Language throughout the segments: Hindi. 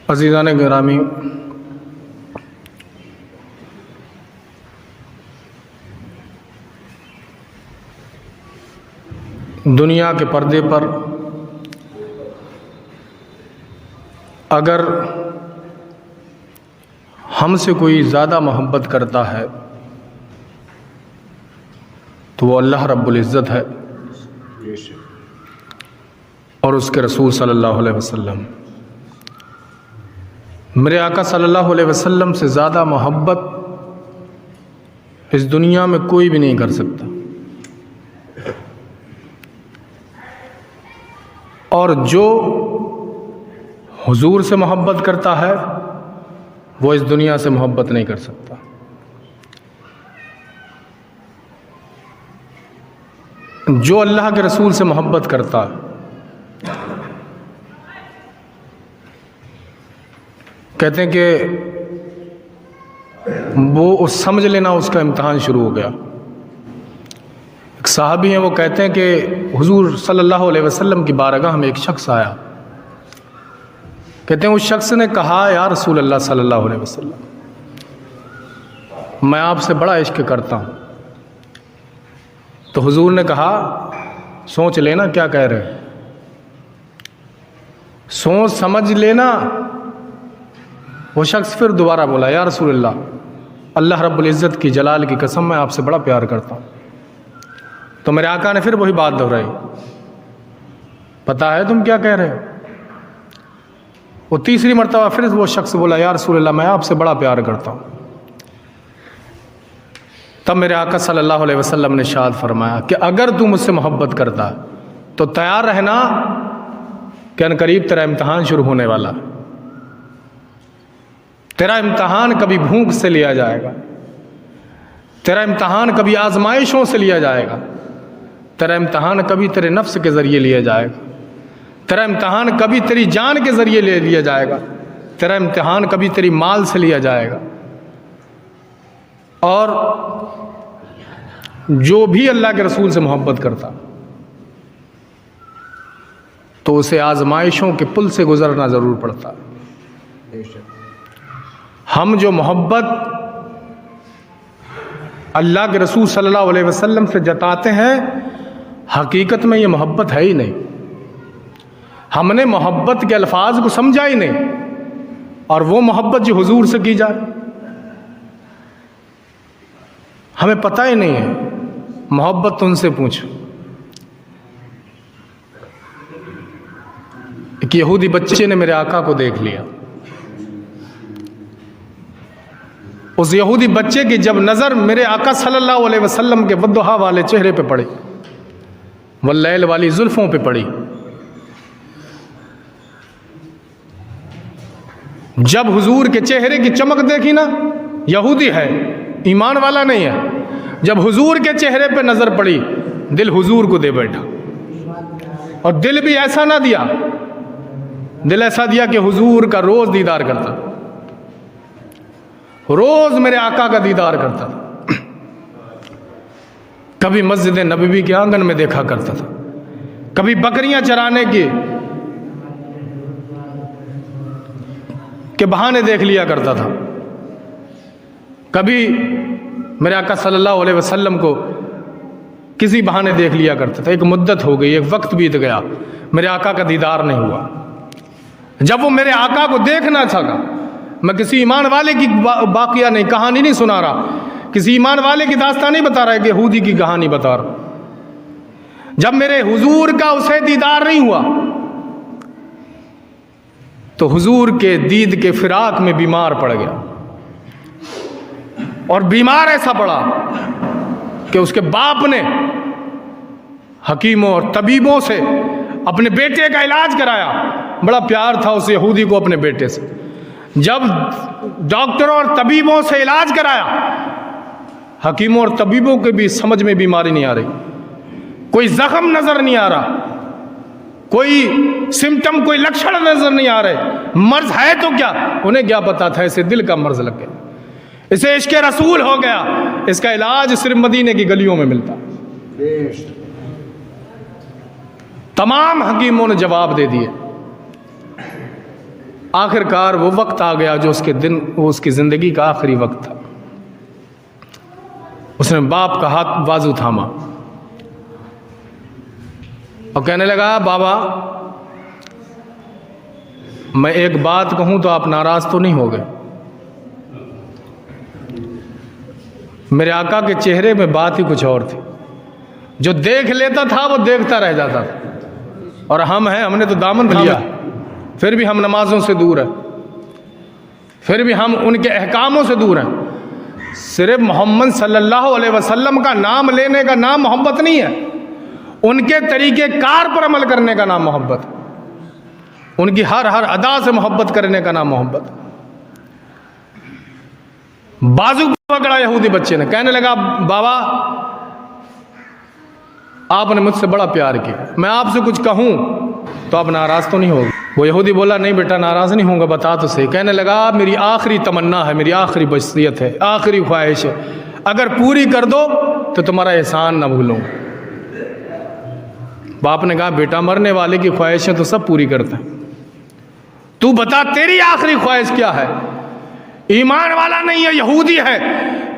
अज़ीज़ान गिरामी, दुनिया के पर्दे पर अगर हमसे कोई ज़्यादा मोहब्बत करता है तो वो अल्लाह रब्बुल इज़्ज़त है और उसके रसूल सल्लल्लाहु अलैहि वसल्लम। मेरे आका सल्लल्लाहु अलैहि वसल्लम से ज़्यादा मोहब्बत इस दुनिया में कोई भी नहीं कर सकता। और जो हुजूर से मोहब्बत करता है वो इस दुनिया से मोहब्बत नहीं कर सकता। जो अल्लाह के रसूल से मोहब्बत करता है, कहते हैं कि वो समझ लेना उसका इम्तिहान शुरू हो गया। एक साहबी हैं, वो कहते हैं कि हुजूर सल्लल्लाहु अलैहि वसल्लम की बारगाह में एक शख्स आया। कहते हैं उस शख्स ने कहा, या रसूल अल्लाह सल्लल्लाहु अलैहि वसल्लम, मैं आपसे बड़ा इश्क करता हूँ। तो हुजूर ने कहा, सोच लेना क्या कह रहे हैं, सोच समझ लेना। वो शख्स फिर दोबारा बोला, या रसूल अल्लाह, अल्लाह रब्बुल इज़्ज़त की जलाल की कसम, मैं आपसे बड़ा प्यार करता हूँ। तो मेरे आका ने फिर वही बात दोहराई, पता है तुम क्या कह रहे हो। वो तीसरी मरतबा फिर वो शख्स बोला, या रसूल अल्लाह, मैं आपसे बड़ा प्यार करता हूँ। तब मेरे आका सल्लल्लाहु अलैहि वसल्लम ने इरशाद फरमाया कि अगर तू मुझसे मोहब्बत करता है तो तैयार रहना कि अनकरीब तेरा इम्तिहान शुरू होने वाला है। तेरा इम्तिहान कभी भूख से लिया जाएगा, तेरा इम्तिहान कभी आजमाइशों से लिया जाएगा, तेरा इम्तिहान कभी तेरे नफ्स के ज़रिए लिया जाएगा, तेरा इम्तिहान कभी तेरी जान के ज़रिए ले लिया जाएगा, तेरा इम्तिहान कभी तेरी माल से लिया जाएगा। और जो भी अल्लाह के रसूल से मोहब्बत करता तो उसे आजमाइशों के पुल से गुजरना ज़रूर पड़ता। हम जो मोहब्बत अल्लाह के रसूल सल्लल्लाहु अलैहि वसल्लम से जताते हैं, हकीकत में ये मोहब्बत है ही नहीं। हमने मोहब्बत के अल्फाज को समझा ही नहीं, और वो मोहब्बत जो हुजूर से की जाए हमें पता ही नहीं है। मोहब्बत तो उनसे पूछो। एक यहूदी बच्चे ने मेरे आका को देख लिया। उस यहूदी बच्चे की जब नज़र मेरे आका सल्लल्लाहु अलैहि वसल्लम के वद्दुहा वाले चेहरे पे पड़ी, वल्लैल वाली जुल्फ़ों पे पड़ी, जब हुजूर के चेहरे की चमक देखी ना, यहूदी है, ईमान वाला नहीं है, जब हुजूर के चेहरे पे नज़र पड़ी, दिल हुजूर को दे बैठा। और दिल भी ऐसा ना दिया, दिल ऐसा दिया कि हुजूर का रोज़ दीदार करता, रोज़ मेरे आका का दीदार करता था। कभी मस्जिद नबवी के आंगन में देखा करता था, कभी बकरियां चराने के बहाने देख लिया करता था, कभी मेरे आका सल्लल्लाहु अलैहि वसल्लम को किसी बहाने देख लिया करता था। एक मुद्दत हो गई, एक वक्त बीत गया, मेरे आका का दीदार नहीं हुआ। जब वो मेरे आका को देखना सका, मैं किसी ईमान वाले की वाक़िया नहीं, कहानी नहीं सुना रहा, किसी ईमान वाले की दास्तान नहीं बता रहा है, कि यहूदी की कहानी बता रहा। जब मेरे हुजूर का उसे दीदार नहीं हुआ तो हुजूर के दीद के फिराक में बीमार पड़ गया। और बीमार ऐसा पड़ा कि उसके बाप ने हकीमों और तबीबों से अपने बेटे का इलाज कराया। बड़ा प्यार था उस यहूदी को अपने बेटे से। जब डॉक्टरों और तबीबों से इलाज कराया, हकीमों और तबीबों के भी समझ में बीमारी नहीं आ रही, कोई जख्म नजर नहीं आ रहा, कोई सिम्टम, कोई लक्षण नजर नहीं आ रहे, मर्ज है तो क्या, उन्हें क्या पता था इसे दिल का मर्ज लग गया, इसे इश्क़ रसूल हो गया, इसका इलाज सिर्फ मदीने की गलियों में मिलता। तमाम हकीमों ने जवाब दे दिए। आखिरकार वो वक्त आ गया जो वो उसकी ज़िंदगी का आखिरी वक्त था। उसने बाप का हाथ बाजू थामा और कहने लगा, बाबा मैं एक बात कहूं तो आप नाराज तो नहीं होगे। मेरे आका के चेहरे में बात ही कुछ और थी। जो देख लेता था वो देखता रह जाता था, और हमने तो दामन लिया, फिर भी हम नमाजों से दूर हैं, फिर भी हम उनके अहकामों से दूर हैं। सिर्फ मोहम्मद सल्लल्लाहु अलैहि वसल्लम का नाम लेने का नाम मोहब्बत नहीं है, उनके तरीके कार पर अमल करने का नाम मोहब्बत, उनकी हर अदा से मोहब्बत करने का नाम मोहब्बत। बाजू पकड़ा यहूदी बच्चे ने, कहने लगा, बाबा आपने मुझसे बड़ा प्यार किया, मैं आपसे कुछ कहूं तो आप नाराज तो नहीं होगे। वो यहूदी बोला, नहीं बेटा नाराज नहीं होगा, बता तो सही। कहने लगा, मेरी आखिरी तमन्ना है, मेरी आखिरी वसीयत है, आखिरी ख्वाहिश है, अगर पूरी कर दो तो तुम्हारा एहसान न भूलूंगा। बाप ने कहा, बेटा मरने वाले की ख्वाहिशें तो सब पूरी करते हैं, तू बता तेरी आखिरी ख्वाहिश क्या है। ईमान वाला नहीं है, यहूदी है।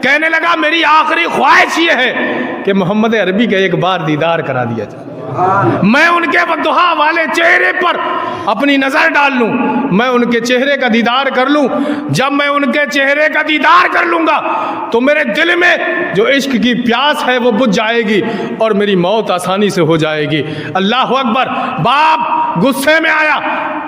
कहने लगा, मेरी आखिरी ख्वाहिश ये है कि मोहम्मद अरबी का एक बार दीदार करा दिया जाए, मैं उनके बद्दुआ वाले चेहरे पर अपनी नजर डाल लूं, मैं उनके चेहरे का दीदार कर लूं। जब मैं उनके चेहरे का दीदार कर लूंगा तो मेरे दिल में जो इश्क की प्यास है वो बुझ जाएगी और मेरी मौत आसानी से हो जाएगी। अल्लाह अकबर। बाप गुस्से में आया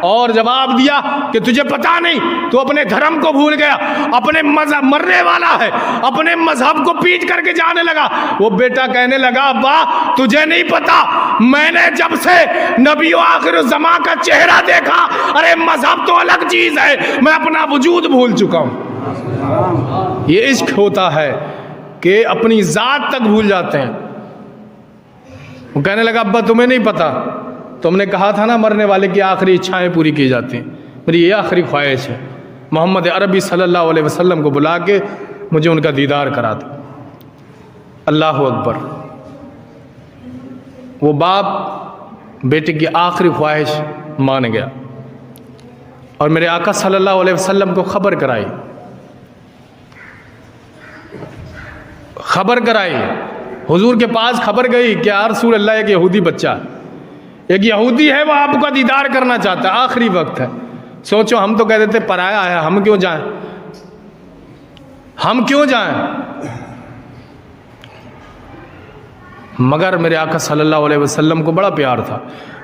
और जवाब दिया कि तुझे पता नहीं, तू अपने धर्म को भूल गया, अपने मजहब, मरने वाला है, अपने मजहब को पीट करके जाने लगा। वो बेटा कहने लगा, अब्बा तुझे नहीं पता, मैंने जब से नबी आखिर ज़मा का चेहरा देखा, अरे मजहब तो अलग चीज है, मैं अपना वजूद भूल चुका हूं। ये इश्क होता है कि अपनी जात तक भूल जाते हैं। वो कहने लगा, अब्बा तुम्हें नहीं पता, तुमने कहा था ना मरने वाले की आखिरी इच्छाएं पूरी की जाती हैं, मेरी ये आखिरी ख्वाहिश है, मोहम्मद अरबी सल्लल्लाहु अलैहि वसल्लम को बुला के मुझे उनका दीदार करा दो। अल्लाह अकबर। वो बाप बेटे की आखिरी ख्वाहिश मान गया और मेरे आका सल्लल्लाहु अलैहि वसल्लम को खबर कराई। हुजूर के पास खबर गई कि या रसूल अल्लाह, एक यहूदी बच्चा, एक यहूदी है, वो आपका दीदार करना चाहता है, आखिरी वक्त है। सोचो, हम तो कह देते पराया है, हम क्यों जाएं, हम क्यों जाएं। मगर मेरे आका सल्लल्लाहु अलैहि वसल्लम को बड़ा प्यार था,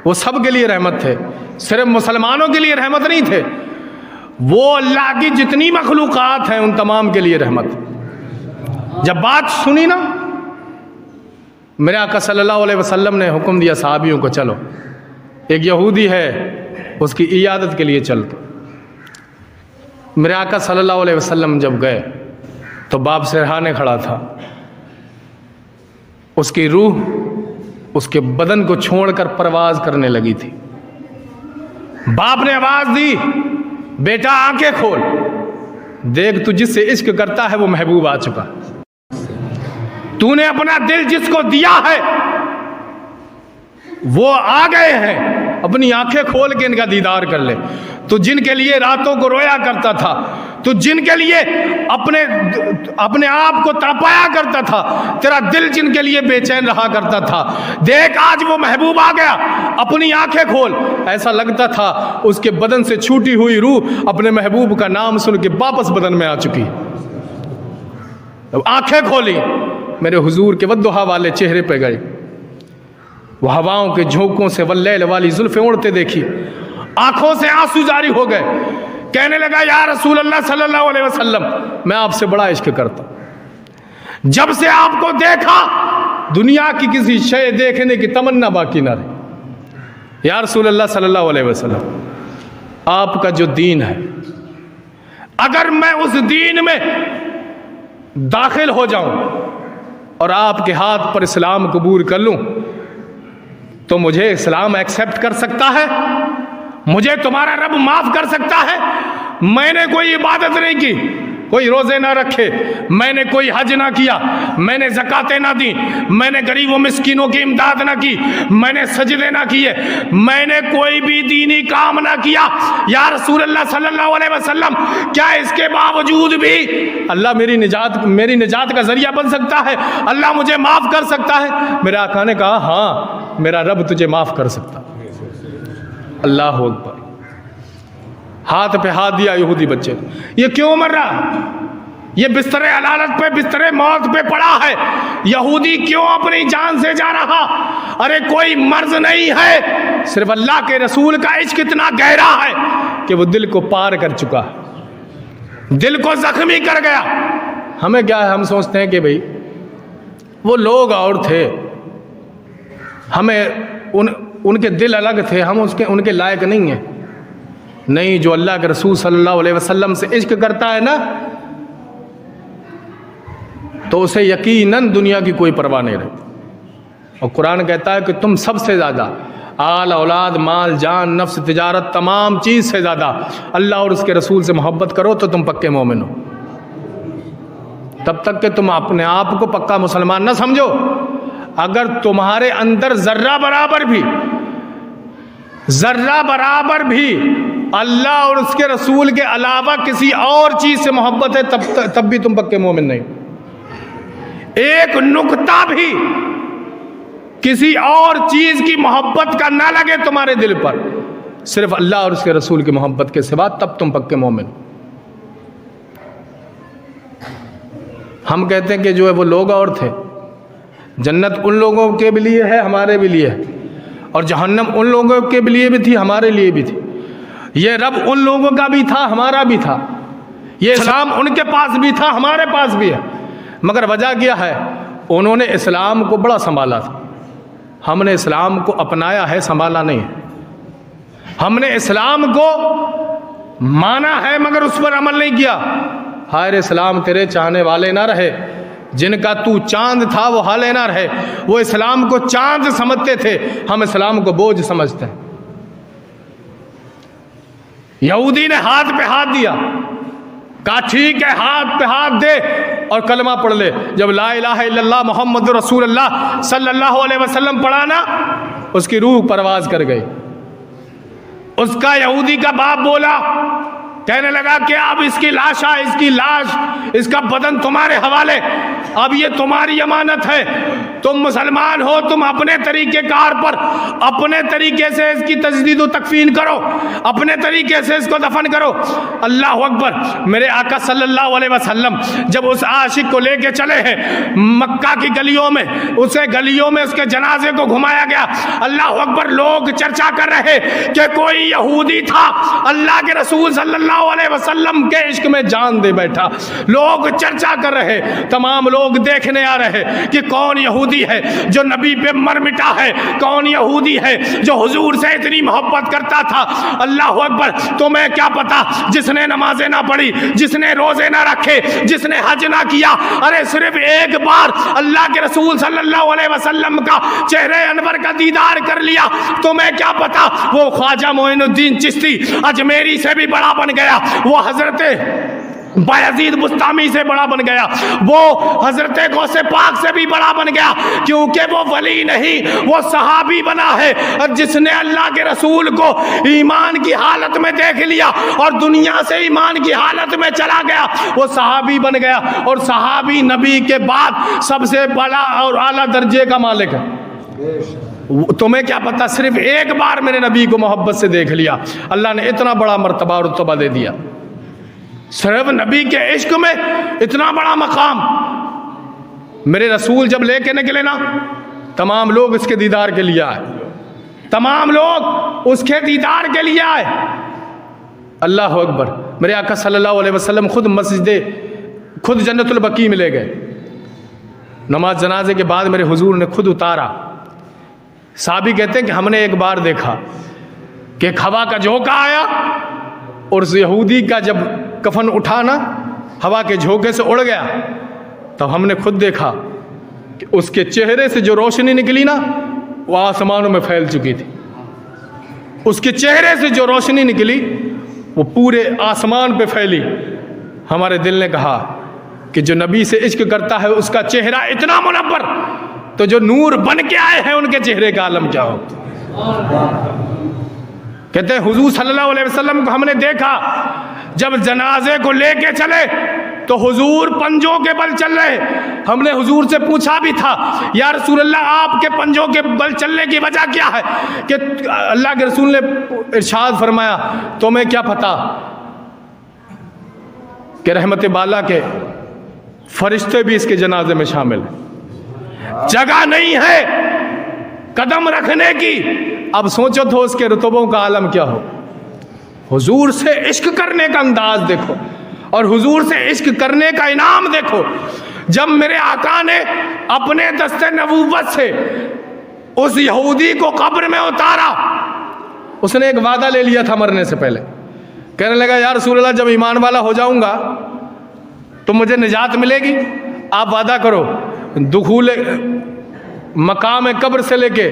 वो सब के लिए रहमत थे, सिर्फ मुसलमानों के लिए रहमत नहीं थे, वो अल्लाह की जितनी मखलूक़ात हैं उन तमाम के लिए रहमत। जब बात सुनी ना, मेरे आका सल्लल्लाहु अलैहि वसल्लम ने हुक्म दिया सहाबियों को, चलो एक यहूदी है, उसकी इयादत के लिए चलते। मेरे आका सल्लल्लाहु अलैहि वसल्लम जब गए तो बाप सिरहाने खड़ा था, उसकी रूह उसके बदन को छोड़कर परवाज करने लगी थी। बाप ने आवाज दी, बेटा आंखें खोल, देख तू जिससे इश्क करता है वो महबूब आ चुका, तूने अपना दिल जिसको दिया है वो आ गए हैं, अपनी आंखें खोल के इनका दीदार कर ले। तू जिनके लिए रातों को रोया करता था, तू जिनके लिए अपने आप को तड़पाया करता था, तेरा दिल जिनके लिए बेचैन रहा करता था, देख आज वो महबूब आ गया, अपनी आंखें खोल। ऐसा लगता था उसके बदन से छूटी हुई रूह अपने महबूब का नाम सुन के वापस बदन में आ चुकी। आंखें खोली, मेरे हुजूर के वद्दुहा वाले चेहरे पे गए, वो हवाओं के झोंकों से वल्लैल वाली जुल्फें उड़ते देखी, आंखों से आंसू जारी हो गए। कहने लगा, या रसूल अल्लाह सल्लल्लाहु अलैहि वसल्लम, मैं आपसे बड़ा इश्क करता, जब से आपको देखा दुनिया की किसी शय देखने की तमन्ना बाकी ना रही। या रसूल अल्लाह सल्लल्लाहु अलैहि वसल्लम, आपका जो दीन है, अगर मैं उस दीन में दाखिल हो जाऊं और आपके हाथ पर इस्लाम कबूल कर लूं तो मुझे इस्लाम एक्सेप्ट कर सकता है, मुझे तुम्हारा रब माफ कर सकता है। मैंने कोई इबादत नहीं की, कोई रोज़े ना रखे, मैंने कोई हज ना किया, मैंने ज़कातें ना दी, मैंने गरीबों मिस्किनों की इमदाद ना की, मैंने सजदे ना किए, मैंने कोई भी दीनी काम ना किया, या रसूलुल्लाह सल्लल्लाहु अलैहि वसल्लम, क्या इसके बावजूद भी अल्लाह मेरी निजात का जरिया बन सकता है? अल्लाह मुझे माफ़ कर सकता है? मेरे आका ने कहा हाँ, मेरा रब तुझे माफ़ कर सकता। अल्लाह अकबर। हाथ पे हाथ दिया यहूदी बच्चे, ये क्यों मर रहा? ये बिस्तरे अलालत पे, बिस्तरे मौत पे पड़ा है, यहूदी क्यों अपनी जान से जा रहा? अरे कोई मर्ज नहीं है, सिर्फ अल्लाह के रसूल का इश्क इतना गहरा है कि वो दिल को पार कर चुका है, दिल को जख्मी कर गया। हमें क्या है, हम सोचते हैं कि भाई वो लोग और थे, हमें उनके दिल अलग थे, हम उनके लायक नहीं हैं। नहीं, जो अल्लाह के रसूल सल्लल्लाहु अलैहि वसल्लम से इश्क करता है ना, तो उसे यकीनन दुनिया की कोई परवाह नहीं रहती। और कुरान कहता है कि तुम सबसे ज़्यादा आल औलाद माल जान नफ्स तिजारत तमाम चीज़ से ज़्यादा अल्लाह और उसके रसूल से मोहब्बत करो तो तुम पक्के मोमिन हो। तब तक कि तुम अपने आप को पक्का मुसलमान न समझो। अगर तुम्हारे अंदर ज़र्रा बराबर भी अल्लाह और उसके रसूल के अलावा किसी और चीज़ से मोहब्बत है, तब भी तुम पक्के मोमिन नहीं। एक नुक्ता भी किसी और चीज की मोहब्बत का ना लगे तुम्हारे दिल पर, सिर्फ अल्लाह और उसके रसूल की मोहब्बत के सिवा, तब तुम पक्के मोमिन। हम कहते हैं कि जो है वो लोग और थे, जन्नत उन लोगों के भी लिए है, हमारे भी लिए है, और जहन्नम उन लोगों के लिए भी थी, हमारे लिए भी थी। ये रब उन लोगों का भी था, हमारा भी था। ये इस्लाम उनके पास भी था, हमारे पास भी है। मगर वजह क्या है, उन्होंने इस्लाम को बड़ा संभाला था, हमने इस्लाम को अपनाया है, संभाला नहीं। हमने इस्लाम को माना है मगर उस पर अमल नहीं किया। हाय इस्लाम तेरे चाहने वाले ना रहे, जिनका तू चांद था वो हाले ना रहे। वो इस्लाम को चांद समझते थे, हम इस्लाम को बोझ समझते हैं। यहूदी ने हाथ पे हाथ दिया, कहा ठीक है हाथ पे हाथ दे और कलमा पढ़ ले। जब ला इलाहा इल्लल्लाह मुहम्मद रसूलुल्लाह सल्लल्लाहु अलैहि वसल्लम पढ़ा ना, उसकी रूह परवाज कर गई। उसका यहूदी का बाप बोला, कहने लगा कि अब इसकी लाशा, इसकी लाश, इसका बदन तुम्हारे हवाले, अब ये तुम्हारी अमानत है। तुम मुसलमान हो, तुम अपने तरीक़ेकार पर अपने तरीके से इसकी तजदीद व तकफीन करो, अपने तरीके से इसको दफन करो। अल्लाह अकबर। मेरे आका सल्लल्लाहु अलैहि वसल्लम जब उस आशिक को लेके चले हैं मक्का की गलियों में, उसे गलियों में उसके जनाजे को घुमाया गया। अल्लाह अकबर। लोग चर्चा कर रहे कि कोई यहूदी था, अल्लाह के रसूल सल्लल्लाहु अलैहि वसल्लम के इश्क में जान दे बैठा। लोग चर्चा कर रहे, तमाम लोग देखने आ रहे कि कौन यहूदी है जो नबी पे मर मिटा है, कौन यहूदी है जो हुजूर से इतनी मोहब्बत करता था। अल्लाह अकबर। तुम्हें क्या पता, जिसने नमाजें ना पढ़ी, जिसने रोजे ना रखे, जिसने हज ना किया, अरे सिर्फ एक बार अल्लाह के रसूल सल्लल्लाहु अलैहि वसल्लम का चेहरे अनवर का दीदार कर लिया, तुम्हें क्या पता वो ख्वाजा मोइनुद्दीन चिश्ती अजमेरी से भी बड़ा बन गया, वो हजरत बायजीद बुस्तामी से बड़ा बन गया, वो हजरत गौसे पाक से भी बड़ा बन गया, क्योंकि वो वली नहीं, वो सहाबी बना है। और जिसने अल्लाह के रसूल को ईमान की हालत में देख लिया और दुनिया से ईमान की हालत में चला गया, वो सहाबी बन गया। और सहाबी नबी के बाद सबसे बड़ा और आला दर्जे का मालिक है। तुम्हें क्या पता, सिर्फ एक बार मेरे नबी को मोहब्बत से देख लिया, अल्लाह ने इतना बड़ा मर्तबा और रुतबा दे दिया। सिर्फ नबी के इश्क में इतना बड़ा मकाम। मेरे रसूल जब लेके निकले ना, तमाम लोग इसके दीदार के लिए आए, तमाम लोग उसके दीदार के लिए आए। अल्लाह अकबर। मेरे आका सल्लल्लाहु अलैहि वसल्लम खुद जन्नतुल बकी में ले गए। नमाज जनाजे के बाद मेरे हुजूर ने खुद उतारा। साहबी कहते हैं कि हमने एक बार देखा कि एक हवा का झोंका आया और उस यहूदी का जब कफन उठा ना, हवा के झोंके से उड़ गया, तब हमने खुद देखा कि उसके चेहरे से जो रोशनी निकली ना, वो आसमानों में फैल चुकी थी। उसके चेहरे से जो रोशनी निकली वो पूरे आसमान पे फैली। हमारे दिल ने कहा कि जो नबी से इश्क करता है उसका चेहरा इतना मुनव्वर, तो जो नूर बन के आए हैं उनके चेहरे का आलम क्या हो। कहते हैं हुजूर सल्लल्लाहु अलैहि वसल्लम को हमने देखा, जब जनाजे को लेके चले तो हुजूर पंजों के बल चल रहे। हमने हुजूर से पूछा भी था, या रसूल अल्लाह आपके पंजों के बल चलने की वजह क्या है? कि अल्लाह के रसूल ने इरशाद फरमाया, तुम्हें क्या पता कि रहमत बाला के फरिश्ते भी इसके जनाजे में शामिल हैं। जगह नहीं है कदम रखने की। अब सोचो तो उसके रुतबों का आलम क्या हो। हुजूर से इश्क करने का अंदाज देखो और हुजूर से इश्क करने का इनाम देखो। जब मेरे आका ने अपने दस्ते नबूवत से उस यहूदी को कब्र में उतारा, उसने एक वादा ले लिया था मरने से पहले। कहने लगा, या रसूल अल्लाह, जब ईमान वाला हो जाऊंगा तो मुझे निजात मिलेगी। आप वादा करो, दुखूल मकाम कब्र से लेके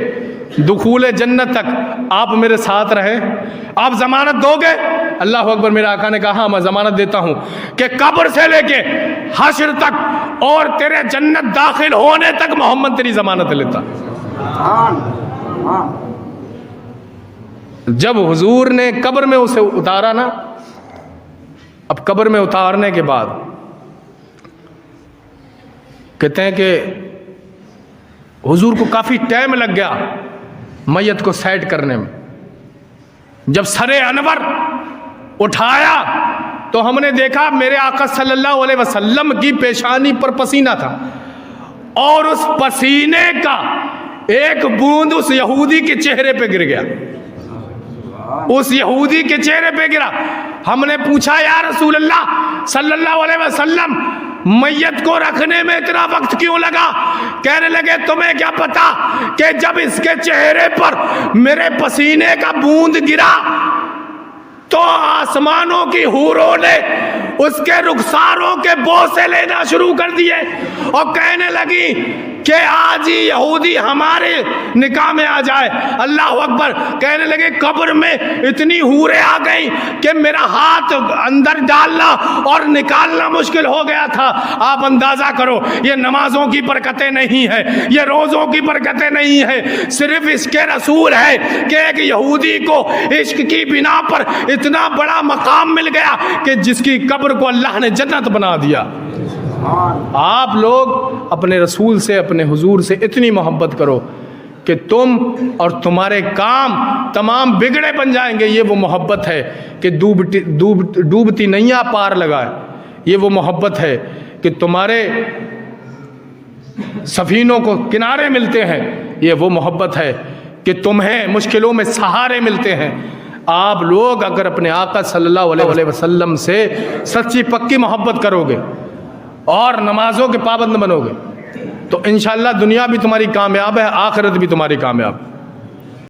दुखूल जन्नत तक आप मेरे साथ रहे। आप जमानत दोगे? अल्लाह अकबर। मेरे आका ने कहा, मैं जमानत देता हूं कि कब्र से लेके हश्र तक और तेरे जन्नत दाखिल होने तक मोहम्मद तेरी जमानत लेता। जब हुजूर ने कब्र में उसे उतारा ना, अब कब्र में उतारने के बाद कहते हैं कि हुजूर को काफी टाइम लग गया मैयत को सेट करने में। जब सरे अनवर उठाया तो हमने देखा मेरे आका सल्लल्लाहु अलैहि वसल्लम की पेशानी पर पसीना था और उस पसीने का एक बूंद उस यहूदी के चेहरे पे गिर गया। उस यहूदी के चेहरे पे गिरा। हमने पूछा, या रसूल अल्लाह सल्लल्लाहु अलैहि वसल्लम, मैयत को रखने में इतना वक्त क्यों लगा? कहने लगे, तुम्हें क्या पता कि जब इसके चेहरे पर मेरे पसीने का बूंद गिरा तो आसमानों की हूरों ने उसके रुखसारों के बोसे लेना शुरू कर दिए और कहने लगी कि आज ही यहूदी हमारे निकाह में आ जाए। अल्लाह अकबर। कहने लगे, कब्र में इतनी हूरें आ गई कि मेरा हाथ अंदर डालना और निकालना मुश्किल हो गया था। आप अंदाजा करो, ये नमाजों की बरकतें नहीं है, ये रोज़ों की बरकतें नहीं है, सिर्फ इसके रसूल है कि एक यहूदी को इश्क की बिना पर इतना बड़ा मकाम मिल गया कि जिसकी कब्र को अल्लाह ने जन्नत बना दिया। आप लोग अपने रसूल से, अपने हुजूर से इतनी मोहब्बत करो कि तुम और तुम्हारे काम तमाम बिगड़े बन जाएंगे। ये वो मोहब्बत है कि डूबती नैया पार लगाए। ये वो मोहब्बत है कि तुम्हारे सफीनों को किनारे मिलते हैं। ये वो मोहब्बत है कि तुम्हें मुश्किलों में सहारे मिलते हैं। आप लोग अगर अपने आका सल्लल्लाहु अलैहि वसल्लम से सच्ची पक्की मोहब्बत करोगे और नमाजों के पाबंद बनोगे तो इंशाअल्लाह दुनिया भी तुम्हारी कामयाब है, आखिरत भी तुम्हारी कामयाब।